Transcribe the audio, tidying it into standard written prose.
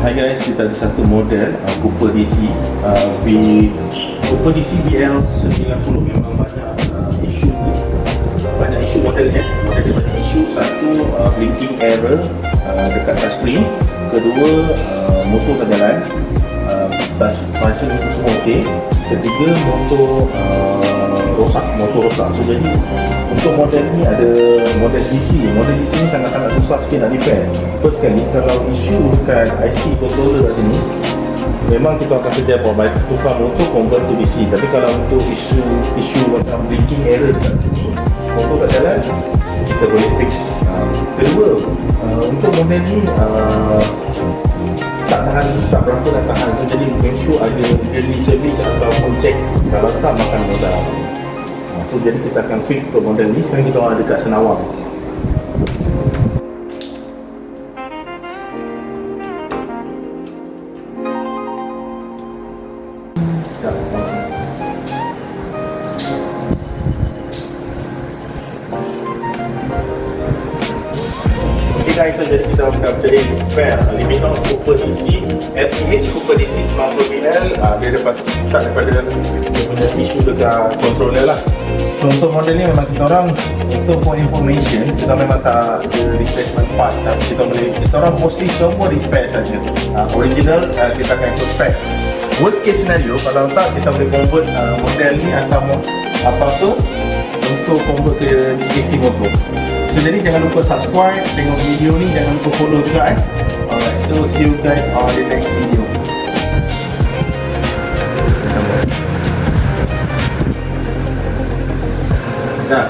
Hai guys, kita ada satu model Cooper DC Cooper DC BL90. Memang banyak isu modelnya. Model dia banyak isu. Satu, blinking error dekat touchscreen. Kedua, motor tak jalan, touch function semua okey. Ketiga, motor rosak. So jadi untuk model ni ada model DC ni sangat-sangat susah sikit nak repair. First kali, kalau isu dekat IC controller kat sini, memang kita akan sedia buat tukar motor convert to DC. Tapi kalau untuk isu macam blinking error dekat motor tak jalan, kita boleh fix. Kedua, untuk model ni tak berapa nak tahan. So jadi make sure ada yearly service ataupun check. Kalau tak, makan modal. So jadi kita akan fix untuk model ni. Sekarang kita ada dekat Senawang. Okay guys, so jadi kita akan repair Liminos Cooper DC LCH Cooper DC 90mm. Dia lepas start daripada dia punya isu dekat controller lah. So untuk model ni memang kita orang, untuk for information, kita memang tak ada replacement part, tapi kita orang mostly semua repair saja. Original kita akan ikut spec. Worst case scenario, kalau tak, kita boleh convert model ni atau apa-apa untuk convert ke AC motor. So jadi jangan lupa subscribe, tengok video ni, jangan lupa follow juga. Alright, so see you guys on the next video. Dah.